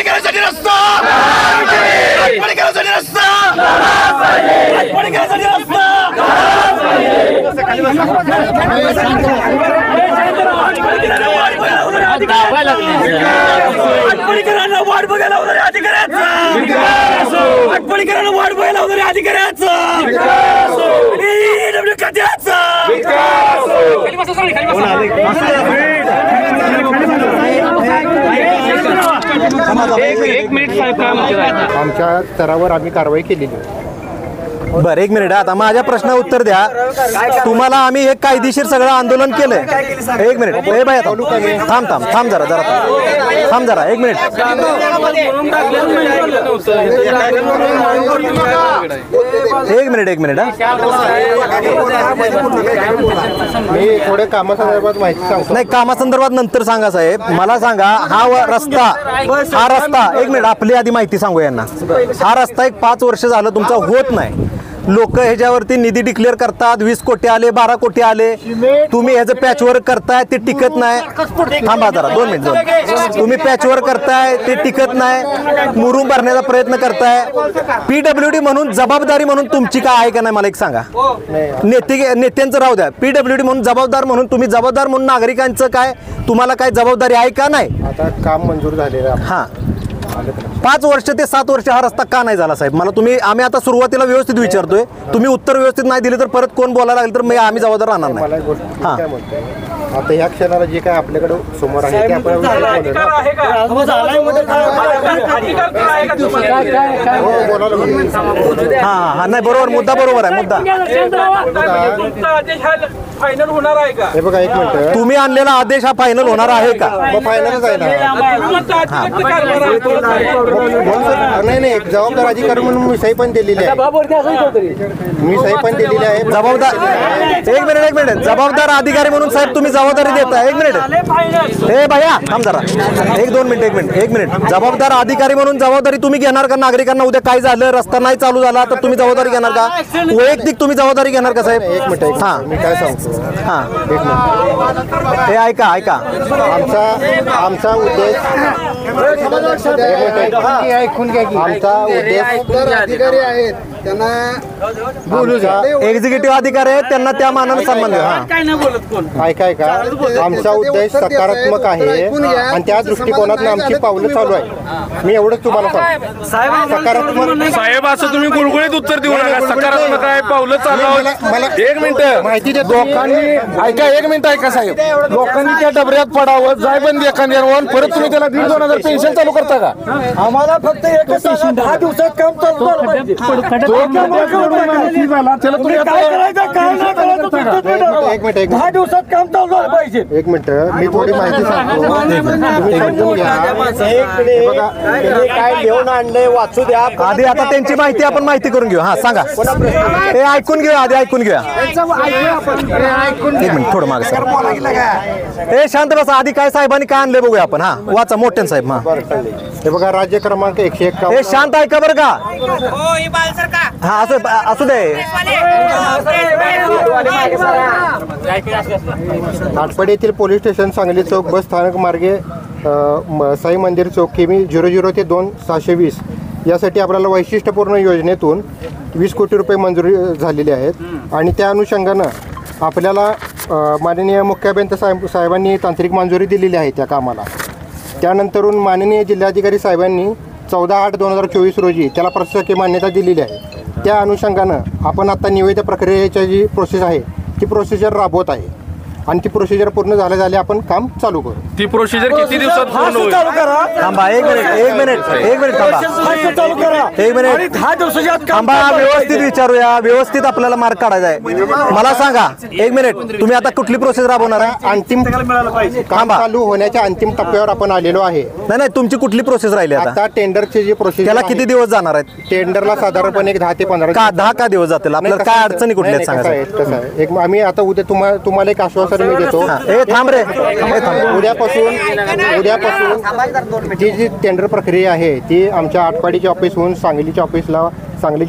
आटपाडीकरांसाठी रस्ता आटपाडीकरांसाठी रस्ता आटपाडीकरांसाठी रस्ता आटपाडीकरांना वाट बघायला लावणारे अधिकाऱ्याचा आटपाडीकरांना वाट बघायला लावणारे अधिकाऱ्याचा ईडब्ल्यू खात्याचा एक मिनिट साहेब आमच्या स्तरावर आम्ही कारवाई केलेली. बरं एक मिनिट आता माझ्या प्रश्न उत्तर द्या. तुम्हाला आम्ही एक कायदेशीर सगळं आंदोलन केलंय. एक मिनिट ए बाय थांब थांब थांब जरा थांब जरा एक मिनिट. एक मिनिट मी थोडे कामासंदर्भात माहिती सांगतो. नाही कामासंदर्भात नंतर सांगा साहेब. मला सांगा हा रस्ता एक मिनिट आपली आधी माहिती सांगू यांना. हा रस्ता एक 5 वर्ष झालं तुमचा होत नाही. लोक ह्याच्यावरती निधी डिक्लेअर करतात. 20 कोटी आले 12 कोटी आले. तुम्ही ह्याचं पॅचवर्क करताय ते टिकत नाही. थांबा जरा 2 मिनिट. तुम्ही पॅचवर्क करताय ते टिकत नाही. मुरुम भरण्याचा प्रयत्न करताय. PWD म्हणून जबाबदारी म्हणून तुमची काय आहे का नाही मला एक सांगा. नेत्यांचं राहू द्या. PWD म्हणून जबाबदार म्हणून तुम्ही जबाबदार म्हणून नागरिकांचं काय तुम्हाला काय जबाबदारी आहे का नाही. आता काम मंजूर झालेलं आहे. हां 5 वर्ष ते 7 वर्ष हा रस्ता का नाही झाला साहेब. मला तुम्ही आम्ही आता सुरुवातीला व्यवस्थित विचारतोय. तुम्ही उत्तर व्यवस्थित नाही दिले तर परत कोण बोलायला लागेल तर आम्ही जबाबदार राहणार नाही. मला एक गोष्ट काय म्हणतोय आता ह्या क्षणाला जे काय आपल्याकडे समोर आहे ते आपण हां नाही बरोबर मुद्दा बरोबर आहे मुद्दा. फायनल होणार आहे का हे बघा एक मिनिट. तुम्ही आणलेला आदेश हा फायनल होणार आहे का. मग फायनलच आहे ना. नाही जबाबदार अधिकारी म्हणून मी सही पण दिलेली आहे. जबाबदार एक मिनिट जबाबदार अधिकारी म्हणून साहेब तुम्ही जबाबदारी देता. एक मिनिट हे भैया थांब जरा 1-2 मिनिट. एक मिनिट जबाबदार अधिकारी म्हणून जबाबदारी तुम्ही घेणार का. नागरिकांना उद्या काय झालं रस्ता नाही चालू झाला तर तुम्ही जबाबदारी घेणार का. वैयक्तिक तुम्ही जबाबदारी घेणार का साहेब. एक मिनिट. हां मी काय सांगतो. हां हे ऐका आमचा उद्देश ऐकून घ्या की आमचा उद्देश अधिकारी आहेत त्यांना बोलू द्या. एक्झिक्युटिव्ह अधिकारी आहेत त्यांना त्या मानाने सन्मान द्या. ऐका आमचा उद्देश सकारात्मक आहे आणि त्या दृष्टिकोनातून आमची पावलं चालू आहे. मी एवढंच तुम्हाला सांगतो. सकारात्मक साहेब असं तुम्ही गुळगुळीत उत्तर देऊ नका. सकारात्मक आहे पावलं चालू. मला एक मिनिट माहिती देतो. लोकांनी ऐका 1 मिनिट ऐका साहेब. लोकांनी त्या डबऱ्यात पडावं जायबंदी एखाद्यावर परत तुम्ही त्याला 1,500-2,000 पेन्शन चालू करता का. आम्हाला फक्त 10 दिवसात काम चालू झालं पाहिजे. त्याला तुम्ही एक मिनिट 10 दिवसात काम चालू झालं पाहिजे. एक मिनिट मी थोडी माहिती सांगतो. तुम्ही समजून घ्या. बघा काय लिहून आणलंय वाचू द्या. आधी आता त्यांची माहिती करून घेऊ. हा सांगा हे ऐकून घेऊया आधी ऐकून घेऊया. एक मिनिट थोडं मागे सर. हे शांत बसा आधी काय साहेबांनी काय आणले बघूया आपण. हा वाचा मोठ्यान साहेब. हा हे बघा राज्य क्रमांक 151. हे शांत ऐका बरं का. हा असू दे. आटपाडी येथील पोलीस स्टेशन सांगली चौक बस स्थानक मार्गे साई मंदिर चौक किमी 00 ते 2/620 यासाठी आपल्याला वैशिष्ट्यपूर्ण योजनेतून 20 कोटी रुपये मंजुरी झालेली आहेत आणि त्या अनुषंगानं आपल्याला माननीय मुख्य अभियंता साहेबांनी तांत्रिक मंजुरी दिलेली आहे त्या कामाला. त्यानंतरून माननीय जिल्हाधिकारी साहेबांनी 14/8/2024 रोजी त्याला प्रशासकीय मान्यता दिलेली आहे. त्या अनुषंगानं आपण आता निविदा प्रक्रियेची जी प्रोसेस आहे ती प्रोसिजर राबवत आहे आणि ती प्रोसिजर पूर्ण झाले आपण काम चालू करू. ती प्रोसिजर किती दिवसात पूर्ण होईल. थांबा एक मिनिट थांबा. 1 मिनिट थांबा. व्यवस्थित विचारूया. व्यवस्थित आपल्याला मार्क काढायचा आहे. मला सांगा 1 मिनिट तुम्ही आता कुठली प्रोसेस राबवणार आहे. अंतिम काम चालू होण्याच्या अंतिम टप्प्यावर आपण आलेलो आहे. नाही तुमची कुठली प्रोसेस राहिली आता टेंडरची जी प्रोसेस त्याला किती दिवस जाणार आहेत. टेंडरला साधारणपणे एक 10 ते 15 का 10 दिवस जातील. आपल्याला काय अडचणी कुठल्या आहेत सांगा. कसं आहे एक आम्ही आता उद्या तुम्हाला एक आश्वासन सर मी देतो. हे थांब रे, हे थांब. उद्यापासून जी टेंडर प्रक्रिया आहे ती आमच्या आटपाडीच्या ऑफिसहून सांगलीच्या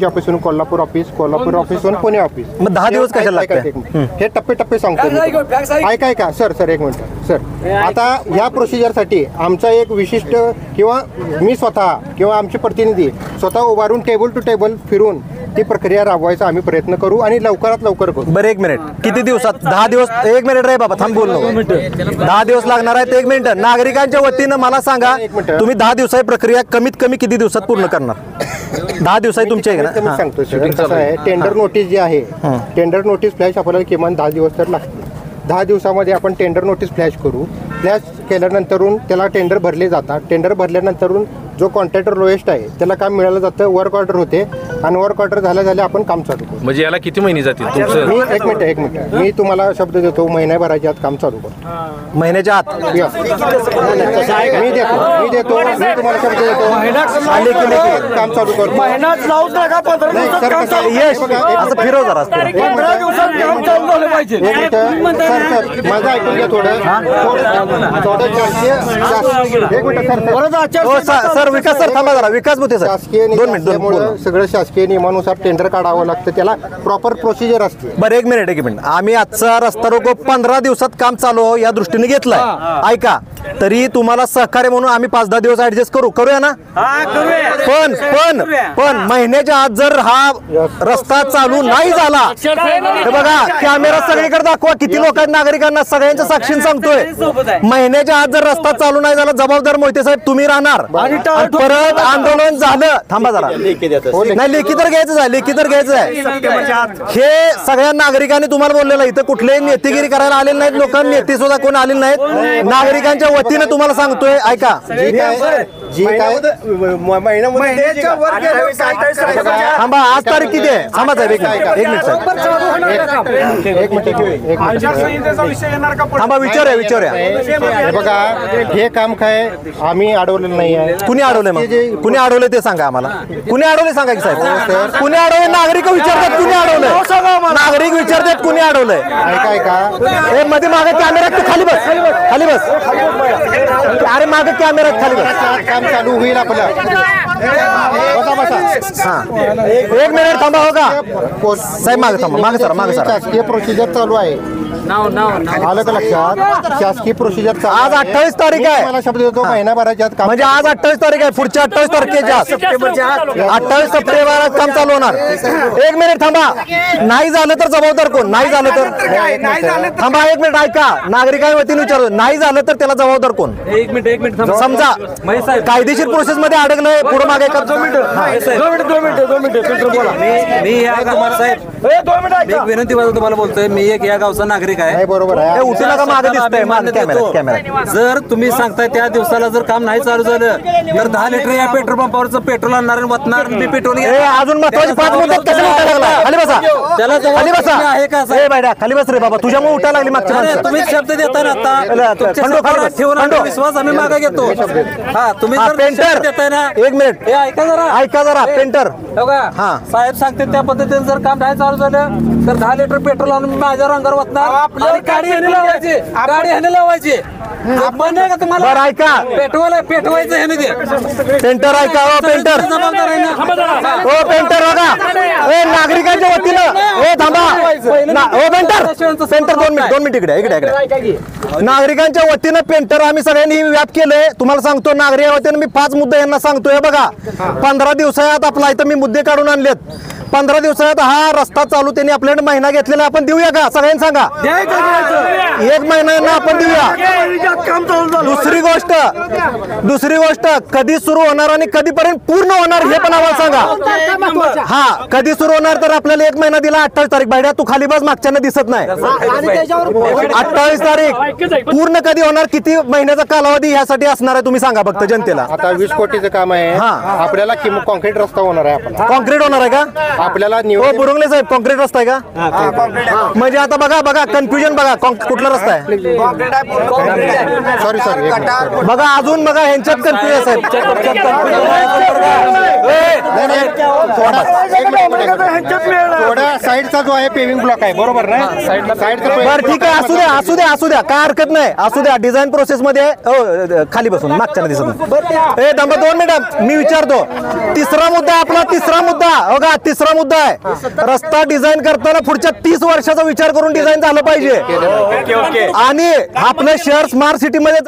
ऑफिसहून कोल्हापूर ऑफिसहून पुणे ऑफिस. मग 10 दिवस कशाला लागते? हे टप्पे सांगतो मी. ऐका सर एक मिनिट सर. आता ह्या प्रोसिजरसाठी आमचा एक विशिष्ट किंवा मी स्वतः किंवा आमचे प्रतिनिधी स्वतः उभारून टेबल टू टेबल फिरून ती प्रक्रिया राबवायचा आम्ही प्रयत्न करू आणि लवकरात लवकर करू. बरं, 1 मिनिट. किती दिवसात? 10 दिवस. 1 मिनिट रे बाबा, थांब, बोल नको. 10 दिवस लागणार आहेत. 1 मिनिट. नागरिकांच्या वतीनं मला सांगा, तुम्ही 10 दिवसाची प्रक्रिया कमीत कमी किती दिवसात पूर्ण करणार? 10 दिवसाची तुमची आहे मी ना? सांगतो सर. कसं आहे, टेंडर नोटीस जी आहे, टेंडर नोटीस फ्लॅश आपल्याला किमान 10 दिवस तर लागतील. 10 दिवसामध्ये आपण टेंडर नोटीस फ्लॅश करू. फ्लॅश केल्यानंतरून त्याला टेंडर भरले जातात. टेंडर भरल्यानंतरून जो कॉन्ट्रॅक्टर लोएस्ट आहे त्याला काम मिळालं जातं, वर्क ऑर्डर होते आणि वर्क ऑर्डर झाल्या आपण काम चालू करू. म्हणजे याला किती महिने जातील तुमचं? मी एक मिनिट मी तुम्हाला शब्द देतो, महिन्याभराच्या आत काम चालू करू. महिन्याच्या आत? मी देतो मी तुम्हाला शब्द देतो, काम चालू करतो. महिन्यात लावूच नका, 15 नाही, दिवसात सर, काम कसं चालू. आहे, असं फिरव जरा. 15 दिवसात काम चालू झालं पाहिजे. एक मिनिट सर माझं ऐकून घ्या थोडं 400. एक मिनिट सर. परत आचारसंहिता सर, विकास सर, थांबा जरा. विकास बोलते सर. शासकीय 2 मिनिट. नियमामुळे सगळं शासकीय नियमानुसार टेंडर काढावं लागतं, त्याला प्रॉपर प्रोसिजर असते. बरं, 1 मिनिट. आम्ही आजचा रस्ता रोको 15 दिवसात काम चालू हो या दृष्टीने घेतलाय. ऐका, तरी तुम्हाला सहकार्य म्हणून आम्ही 5-10 दिवस ऍडजस्ट करूया ना? पण महिन्याच्या आत जर हा रस्ता चालू नाही झाला, हे बघा, कॅमेरा सगळीकडे दाखवा, किती लोक आहेत, नागरिकांना सगळ्यांच्या साक्षीने सांगतोय. महिन्याच्या आत जर रस्ता चालू नाही झाला, जबाबदार मोहिते साहेब तुम्ही राहणार. आणि परत आंदोलन झालं, थांबा जरा. नाही, लेखी तर घ्यायचं आहे. हे सगळ्या नागरिकांनी तुम्हाला बोललेलं, इथं कुठलेही नेतेगिरी करायला आलेले नाहीत लोक, नेते सुद्धा कोण आलेले नाहीत. नागरिकांच्या वतीने तुम्हाला सांगतोय, ऐका. थांबा, आज तारीख किती आहे? थांबा साहेब, एक मिनिट थांबा, विचारूया. हे बघा, हे काम काय आम्ही अडवलेलं नाही आहे. कुणी अडवलंय? मग कुणी अडवलंय ते सांगा आम्हाला. कुणी अडवलंय सांगा की साहेब. कुणी अडवलंय? नागरिक विचारतात कुणी अडवलंय. नागरिक विचारतात कुणी अडवलंय. ऐका हे मध्ये मागे कॅमेरा, तू खाली बस. अरे मागे कॅमेरा, खाली बस. काम चालू होईल आपलं. हा, 1 मिनिट थांबा. हो का साहेब, मागे थांबा. मागे सर. शासकीय प्रोसिजर चालू आहे. आलं का लक्षात? शासकीय प्रोसिजर आज 28 तारीख आहे. मला शब्द देतो, महिनाभराच्या आत काम. म्हणजे आज 28 तारीख आहे, पुढच्या 28 तारखेच्या 28 सप्टेंबरात काम चालू होणार. 1 मिनिट थांबा. नाही झालं तर जबाबदार कोण? नाही झालं तर थांबा, 1 मिनिट ऐका. नागरिकांच्या वतीने विचारतो, नाही झालं तर त्याला जबाबदार कोण? 1 मिनिट समजा कायदेशीर प्रोसेस मध्ये अडकलंय, पुढे मागे कर. 2 मिनिट मी या गावात साहेब एक विनंती तुम्हाला बोलतोय. मी एक या गावचा नागरिक आहे. नाही, बरोबर आहे. उठू नका, मागे दिसतंय कॅमेरा. जर तुम्ही सांगताय त्या दिवसाला जर काम नाही चालू झालं तर 10 लिटर या पेट्रोल पंपावरचं पेट्रोल आणणार आणि वतणार. मी पेट्रोल अजून महत्वाचे 5 मुद्दे कशाला उठायला लागला? खाली बसा. त्याला खाली बसा. आहे का ए बायडा, खाली बस रे बाबा. तुझ्यामुळे उठायला लागली मागच्या माणसं. तुम्ही शब्द देता ना आता, ठेवून विश्वास आम्ही मागे घेतो. हा, तुम्ही पेंटर देताय ना. 1 मिनिट ऐका जरा. पेंटर हा, साहेब सांगते त्या पद्धतीने जर काम नाही चालू झालं तर 10 लिटर पेट्रोल आणून माझ्या रंगावर वतणार. गाडी ह्याने लावायची. बंद आहे का तुम्हाला? बरं ऐका. पेटवायचं ह्याने ते. पेंटर ऐका. हो पेंटर, जबाबदार आहे ना. हो पेंटर बघा. ए नागरिकांच्या वतीनं, हो थांबा. हो पेंटर 2 मिनिट इकडे. नागरिकांच्या वतीनं पेंटर आम्ही सगळ्यांनी व्याप केलंय. तुम्हाला सांगतो, नागरिकांच्या वतीनं मी 5 मुद्दे यांना सांगतोय. बघा, 15 दिवसात आपला इथं मी मुद्दे काढून आणलेत. 15 दिवसात हा रस्ता चालू त्यांनी आपल्याकडे महिना घेतलेला, आपण देऊया का? सगळ्यांनी सांगा. 1 महिना आपण देऊया. दुसरी गोष्ट कधी सुरू होणार आणि कधीपर्यंत पूर्ण होणार हे पण आम्हाला सांगा. हा, कधी सुरू होणार तर आपल्याला 1 महिना दिला. 28 तारीख. भाड्या तू खाली बस, मागच्यानं दिसत नाही. 28 तारीख पूर्ण कधी होणार? किती महिन्याचा कालावधी ह्यासाठी असणार आहे तुम्ही सांगा फक्त जनतेला. आता 20 कोटीचं काम आहे. हा. आपल्याला कॉन्क्रीट रस्ता होणार आहे. आपला कॉन्क्रीट होणार आहे का? आपल्याला हो नियोजन बुरुंगले साहेब कॉन्क्रीट रस्ता आहे का? म्हणजे आता बघा कन्फ्युजन बघा कुठला रस्ता आहे सॉरी बघा अजून बघा ह्यांच्यात कन्फ्युजन साहेब थोडा साईडचा जो आहे पेविंग ब्लॉक आहे बरोबर ना साईडचा बरं ठीक आहे असू द्या काय हरकत नाही असू द्या डिझाईन प्रोसेस मध्ये खाली बसून मागच्या दिसत ए थांबा 2 मिनिट मी विचारतो तिसरा मुद्दा बघा तिसरा मुद्दा आहे रस्ता डिझाईन करताना पुढच्या 30 वर्षाचा विचार करून डिझाईन झालं पाहिजे आणि आपलं शहर स्मार्ट सिटी मध्ये